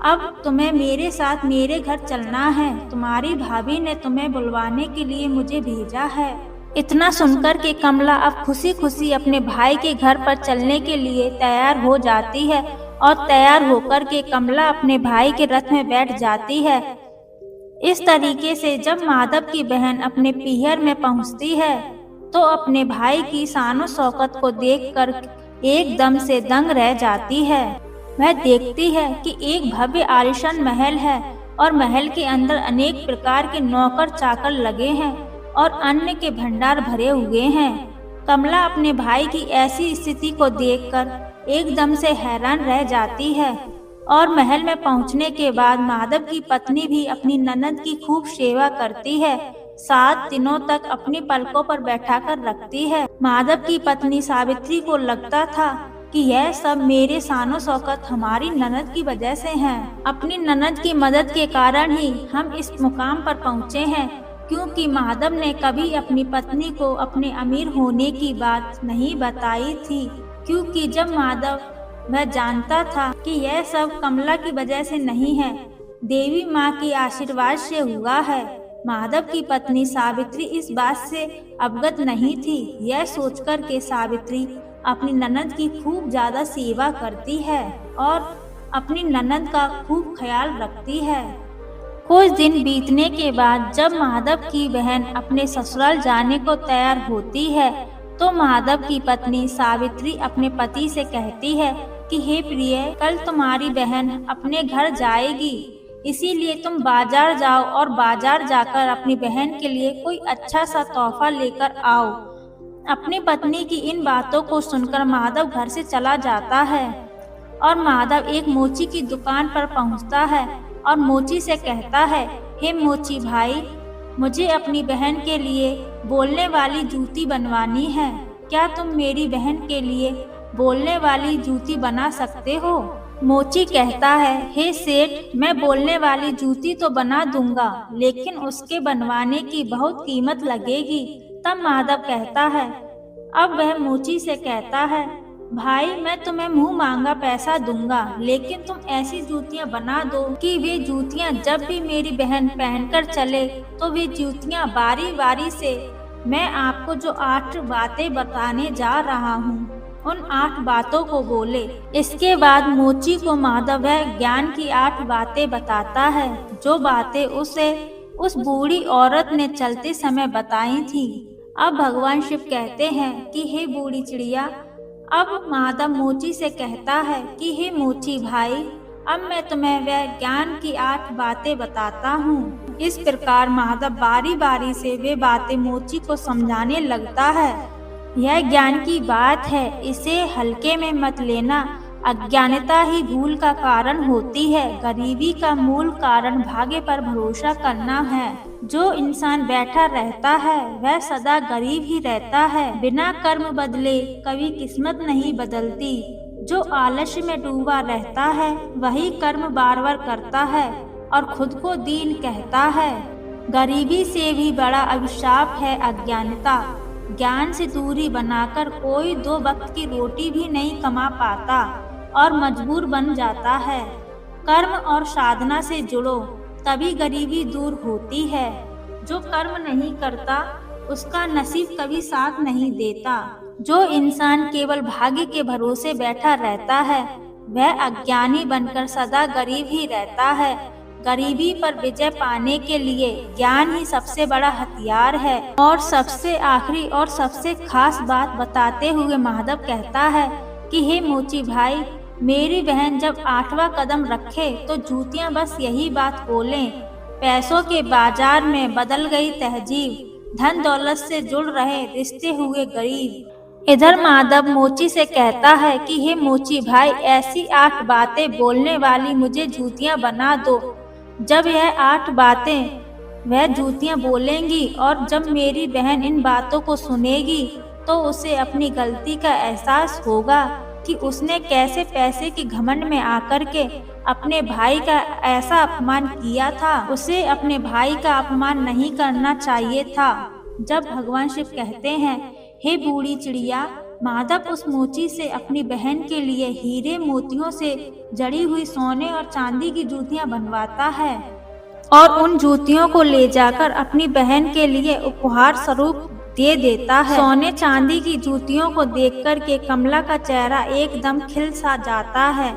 अब तुम्हें मेरे साथ मेरे घर चलना है, तुम्हारी भाभी ने तुम्हें बुलवाने के लिए मुझे भेजा है। इतना सुनकर के कमला अब खुशी खुशी अपने भाई के घर पर चलने के लिए तैयार हो जाती है और तैयार होकर के कमला अपने भाई के रथ में बैठ जाती है। इस तरीके से जब माधव की बहन अपने पीहर में पहुंचती है तो अपने भाई की शानो शौकत को देखकर एकदम से दंग रह जाती है। वह देखती है कि एक भव्य आलीशान महल है और महल के अंदर अनेक प्रकार के नौकर चाकर लगे हैं और अन्न के भंडार भरे हुए हैं। कमला अपने भाई की ऐसी स्थिति को देखकर एकदम से हैरान रह जाती है और महल में पहुंचने के बाद माधव की पत्नी भी अपनी ननद की खूब सेवा करती है, 7 दिनों तक अपनी पलकों पर बैठाकर रखती है। माधव की पत्नी सावित्री को लगता था कि यह सब मेरे शानो शौकत हमारी ननद की वजह से हैं। अपनी ननद की मदद के कारण ही हम इस मुकाम पर पहुँचे हैं, क्योंकि माधव ने कभी अपनी पत्नी को अपने अमीर होने की बात नहीं बताई थी, क्योंकि जब माधव वह जानता था कि यह सब कमला की वजह से नहीं है देवी माँ के आशीर्वाद से हुआ है। माधव की पत्नी सावित्री इस बात से अवगत नहीं थी। यह सोचकर के सावित्री अपनी ननद की खूब ज्यादा सेवा करती है और अपनी ननद का खूब ख्याल रखती है। कुछ दिन बीतने के बाद जब माधव की बहन अपने ससुराल जाने को तैयार होती है तो माधव की पत्नी सावित्री अपने पति से कहती है कि हे प्रिय, कल तुम्हारी बहन अपने घर जाएगी, इसीलिए तुम बाजार जाओ और बाजार जाकर अपनी बहन के लिए कोई अच्छा सा तोहफा लेकर आओ। अपनी पत्नी की इन बातों को सुनकर माधव घर से चला जाता है और माधव एक मोची की दुकान पर पहुंचता है और मोची से कहता है, हे मोची भाई, मुझे अपनी बहन के लिए बोलने वाली जूती बनवानी है। क्या तुम मेरी बहन के लिए बोलने वाली जूती बना सकते हो? मोची कहता है, हे सेठ, मैं बोलने वाली जूती तो बना दूंगा, लेकिन उसके बनवाने की बहुत कीमत लगेगी। तब माधव कहता है, अब वह मोची से कहता है, भाई, मैं तुम्हें मुंह मांगा पैसा दूंगा, लेकिन तुम ऐसी जूतियां बना दो कि वे जूतियां जब भी मेरी बहन पहनकर चले तो वे जूतियां बारी बारी से मैं आपको जो 8 बातें बताने जा रहा हूँ उन 8 बातों को बोले। इसके बाद मोची को माधव वह ज्ञान की 8 बातें बताता है, जो बातें उसे उस बूढ़ी औरत ने चलते समय बताई थी। अब भगवान शिव कहते हैं कि हे बूढ़ी चिड़िया, अब माधव मोची से कहता है कि हे मोची भाई, अब मैं तुम्हें वह ज्ञान की 8 बातें बताता हूँ। इस प्रकार माधव बारी बारी से वे बातें मोची को समझाने लगता है। यह ज्ञान की बात है, इसे हल्के में मत लेना। अज्ञानता ही भूल का कारण होती है। गरीबी का मूल कारण भाग्य पर भरोसा करना है। जो इंसान बैठा रहता है वह सदा गरीब ही रहता है। बिना कर्म बदले कभी किस्मत नहीं बदलती। जो आलस्य में डूबा रहता है वही कर्म बार बार करता है और खुद को दीन कहता है। गरीबी से भी बड़ा अभिशाप है अज्ञानता। ज्ञान से दूरी बनाकर कोई 2 वक्त की रोटी भी नहीं कमा पाता और मजबूर बन जाता है। कर्म और साधना से जुड़ो, तभी गरीबी दूर होती है। जो कर्म नहीं करता उसका नसीब कभी साथ नहीं देता। जो इंसान केवल भाग्य के भरोसे बैठा रहता है वह अज्ञानी बनकर सदा गरीब ही रहता है। गरीबी पर विजय पाने के लिए ज्ञान ही सबसे बड़ा हथियार है। और सबसे आखिरी और सबसे खास बात बताते हुए माधव कहता है कि हे मोची भाई, मेरी बहन जब 8वां कदम रखे तो जूतियां बस यही बात बोलें, पैसों के बाजार में बदल गई तहजीब, धन दौलत से जुड़ रहे रिश्ते हुए गरीब। इधर माधव मोची से कहता है कि हे मोची भाई, ऐसी 8 बातें बोलने वाली मुझे जूतियां बना दो। जब यह 8 बातें वह जूतियां बोलेंगी और जब मेरी बहन इन बातों को सुनेगी तो उसे अपनी गलती का एहसास होगा कि उसने कैसे पैसे के घमंड में आकर के अपने भाई का ऐसा अपमान किया था। उसे अपने भाई का अपमान नहीं करना चाहिए था। जब भगवान शिव कहते हैं, हे बूढ़ी चिड़िया, माधव उस मोची से अपनी बहन के लिए हीरे मोतियों से जड़ी हुई सोने और चांदी की जूतियां बनवाता है और उन जूतियों को ले जाकर अपनी बहन के लिए उपहार स्वरूप दे देता है। सोने चांदी की जूतियों को देखकर के कमला का चेहरा एकदम खिल सा जाता है।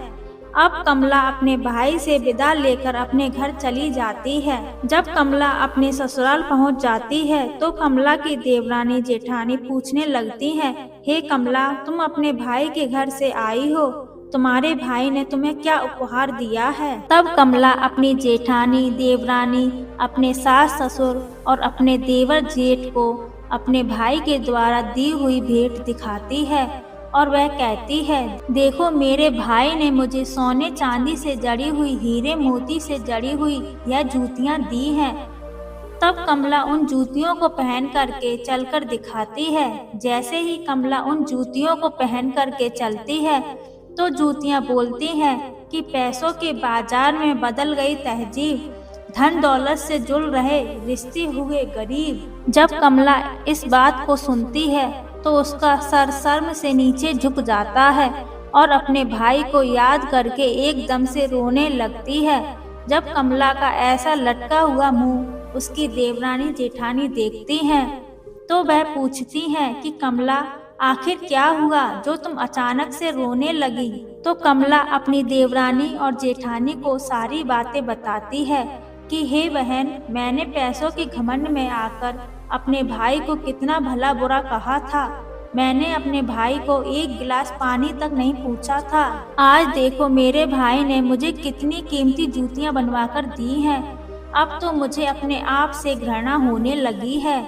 अब कमला अपने भाई से विदा लेकर अपने घर चली जाती है। जब कमला अपने ससुराल पहुंच जाती है तो कमला की देवरानी जेठानी पूछने लगती है, हे कमला, तुम अपने भाई के घर से आई हो, तुम्हारे भाई ने तुम्हें क्या उपहार दिया है? तब कमला अपनी जेठानी, देवरानी, अपने सास ससुर और अपने देवर जेठ को अपने भाई के द्वारा दी हुई भेंट दिखाती है और वह कहती है, देखो, मेरे भाई ने मुझे सोने चांदी से जड़ी हुई, हीरे मोती से जड़ी हुई यह जूतियां दी हैं। तब कमला उन जूतियों को पहन करके चलकर दिखाती है। जैसे ही कमला उन जूतियों को पहन करके चलती है तो जूतियां बोलती हैं कि पैसों के बाजार में बदल गई तहजीब, धन दौलत से जुड़ रहे रिश्ते हुए गरीब। जब कमला इस बात को सुनती है तो उसका सर शर्म से नीचे झुक जाता है और अपने भाई को याद करके एकदम से रोने लगती है। जब कमला का ऐसा लटका हुआ मुंह उसकी देवरानी जेठानी देखती हैं तो वह पूछती हैं कि कमला, आखिर क्या हुआ जो तुम अचानक से रोने लगी। तो कमला अपनी देवरानी और जेठानी को सारी बातें बताती है कि हे बहन, मैंने पैसों के घमंड में आकर अपने भाई को कितना भला बुरा कहा था। मैंने अपने भाई को एक गिलास पानी तक नहीं पूछा था। आज देखो मेरे भाई ने मुझे कितनी कीमती जूतियां बनवाकर दी हैं। अब तो मुझे अपने आप से घृणा होने लगी है।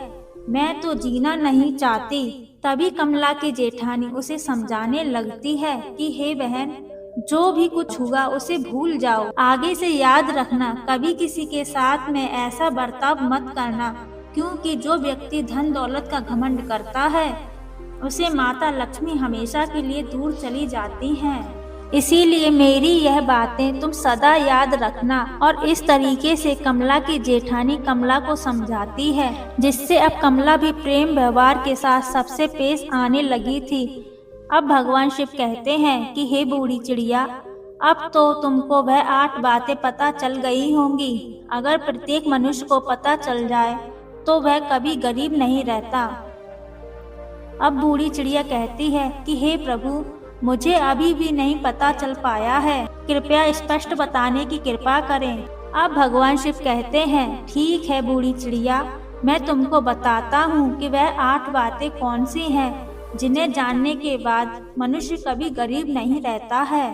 मैं तो जीना नहीं चाहती। तभी कमला की जेठानी उसे समझाने लगती है कि हे बहन, जो भी कुछ हुआ उसे भूल जाओ। आगे से याद रखना, कभी किसी के साथ में ऐसा बर्ताव मत करना, क्योंकि जो व्यक्ति धन दौलत का घमंड करता है उसे माता लक्ष्मी हमेशा के लिए दूर चली जाती हैं। इसीलिए मेरी यह बातें तुम सदा याद रखना। और इस तरीके से कमला की जेठानी कमला को समझाती है, जिससे अब कमला भी प्रेम व्यवहार के साथ सबसे पेश आने लगी थी। अब भगवान शिव कहते हैं कि हे बूढ़ी चिड़िया, अब तो तुमको वह 8 बातें पता चल गई होंगी। अगर प्रत्येक मनुष्य को पता चल जाए तो वह कभी गरीब नहीं रहता। अब बूढ़ी चिड़िया कहती है कि हे प्रभु, मुझे अभी भी नहीं पता चल पाया है, कृपया स्पष्ट बताने की कृपा करें। अब भगवान शिव कहते हैं, ठीक है बूढ़ी चिड़िया, मैं तुमको बताता हूँ कि वह 8 बातें कौन सी हैं जिन्हें जानने के बाद मनुष्य कभी गरीब नहीं रहता है।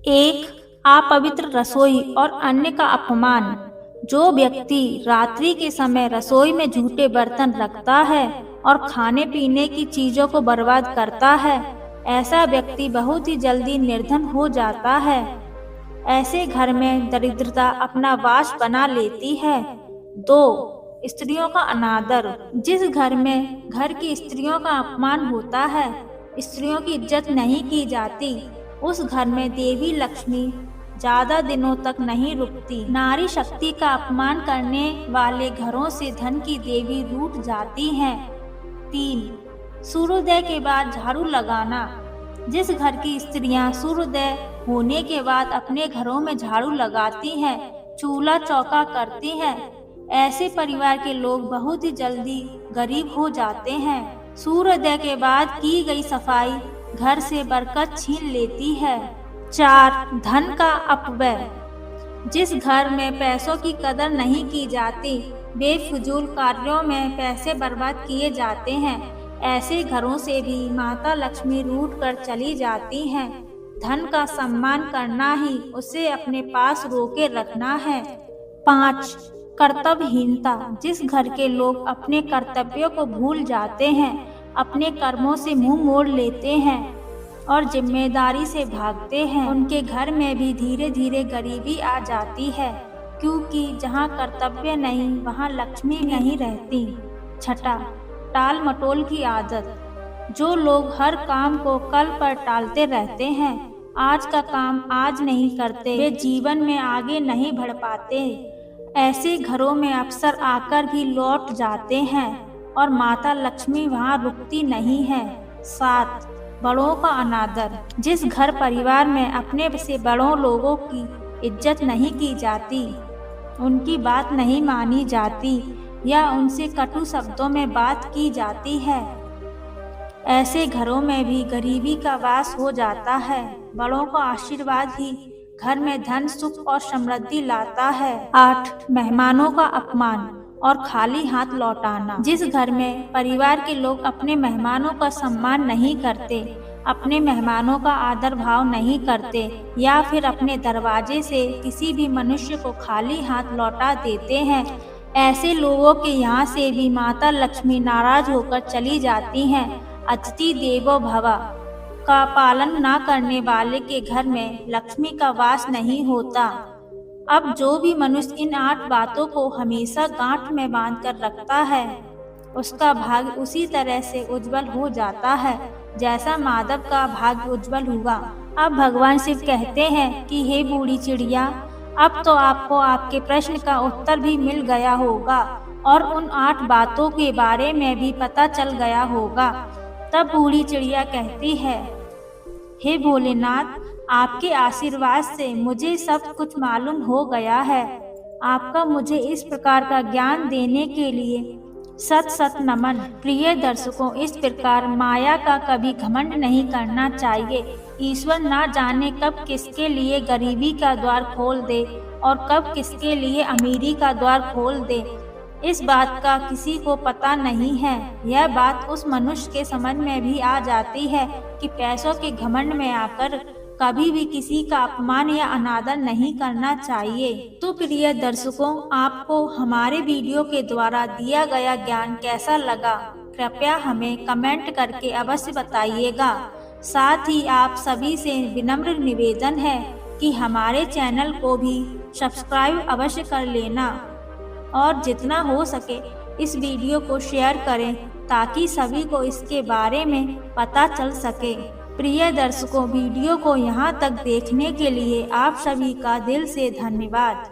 1. अपवित्र रसोई और अन्य का अपमान। जो व्यक्ति रात्रि के समय रसोई में झूठे बर्तन रखता है और खाने पीने की चीजों को बर्बाद करता है, ऐसा व्यक्ति बहुत ही जल्दी निर्धन हो जाता है। ऐसे घर में दरिद्रता अपना वास बना लेती है। 2. स्त्रियों का अनादर। जिस घर में घर की स्त्रियों का अपमान होता है, स्त्रियों की इज्जत नहीं की जाती, उस घर में देवी लक्ष्मी ज्यादा दिनों तक नहीं रुकती। नारी शक्ति का अपमान करने वाले घरों से धन की देवी रूठ जाती हैं। 3. सूर्योदय के बाद झाड़ू लगाना। जिस घर की स्त्रियां सूर्योदय होने के बाद अपने घरों में झाड़ू लगाती हैं, चूल्हा चौका करती हैं, ऐसे परिवार के लोग बहुत ही जल्दी गरीब हो जाते हैं। सूर्योदय के बाद की गई सफाई घर से बरकत छीन लेती है। 4. धन का अपव्यय। जिस घर में पैसों की कदर नहीं की जाती, बेफिजूल कार्यों में पैसे बर्बाद किए जाते हैं, ऐसे घरों से भी माता लक्ष्मी रूठ कर चली जाती हैं। धन का सम्मान करना ही उसे अपने पास रोके रखना है। 5. कर्तव्यहीनता। जिस घर के लोग अपने कर्तव्यों को भूल जाते हैं, अपने कर्मों से मुंह मोड़ लेते हैं और जिम्मेदारी से भागते हैं, उनके घर में भी धीरे धीरे गरीबी आ जाती है, क्योंकि जहाँ कर्तव्य नहीं वहाँ लक्ष्मी नहीं रहती। 6. टाल मटोल की आदत। जो लोग हर काम को कल पर टालते रहते हैं, आज का काम आज नहीं करते, वे जीवन में आगे नहीं बढ़ पाते। ऐसे घरों में अक्सर आकर भी लौट जाते हैं और माता लक्ष्मी वहाँ रुकती नहीं है। 7. बड़ों का अनादर। जिस घर परिवार में अपने से बड़ों लोगों की इज्जत नहीं की जाती, उनकी बात नहीं मानी जाती या उनसे कटु शब्दों में बात की जाती है, ऐसे घरों में भी गरीबी का वास हो जाता है। बड़ों का आशीर्वाद ही घर में धन, सुख और समृद्धि लाता है। 8. मेहमानों का अपमान और खाली हाथ लौटाना। जिस घर में परिवार के लोग अपने मेहमानों का सम्मान नहीं करते, अपने मेहमानों का आदर भाव नहीं करते या फिर अपने दरवाजे से किसी भी मनुष्य को खाली हाथ लौटा देते हैं, ऐसे लोगों के यहाँ से भी माता लक्ष्मी नाराज होकर चली जाती हैं। अतिथि देवो भव का पालन न करने वाले के घर में लक्ष्मी का वास नहीं होता। अब जो भी मनुष्य इन 8 बातों को हमेशा गांठ में बांध कर रखता है, उसका भाग्य उसी तरह से उज्जवल हो जाता है जैसा माधव का भाग्य उज्जवल हुआ। अब भगवान शिव कहते हैं कि हे बूढ़ी चिड़िया, अब तो आपको आपके प्रश्न का उत्तर भी मिल गया होगा और उन 8 बातों के बारे में भी पता चल गया होगा। तब बूढ़ी चिड़िया कहती है, हे भोलेनाथ, आपके आशीर्वाद से मुझे सब कुछ मालूम हो गया है। आपका मुझे इस प्रकार का ज्ञान देने के लिए सत सत नमन। प्रिय दर्शकों, इस प्रकार माया का कभी घमंड नहीं करना चाहिए। ईश्वर ना जाने कब किसके लिए गरीबी का द्वार खोल दे और कब किसके लिए अमीरी का द्वार खोल दे, इस बात का किसी को पता नहीं है। यह बात उस मनुष्य के समझ में भी आ जाती है कि पैसों के घमंड में आकर कभी भी किसी का अपमान या अनादर नहीं करना चाहिए। तो प्रिय दर्शकों, आपको हमारे वीडियो के द्वारा दिया गया ज्ञान कैसा लगा, कृपया हमें कमेंट करके अवश्य बताइएगा। साथ ही आप सभी से विनम्र निवेदन है कि हमारे चैनल को भी सब्सक्राइब अवश्य कर लेना और जितना हो सके इस वीडियो को शेयर करें ताकि सभी को इसके बारे में पता चल सके। प्रिय दर्शकों, वीडियो को यहाँ तक देखने के लिए आप सभी का दिल से धन्यवाद।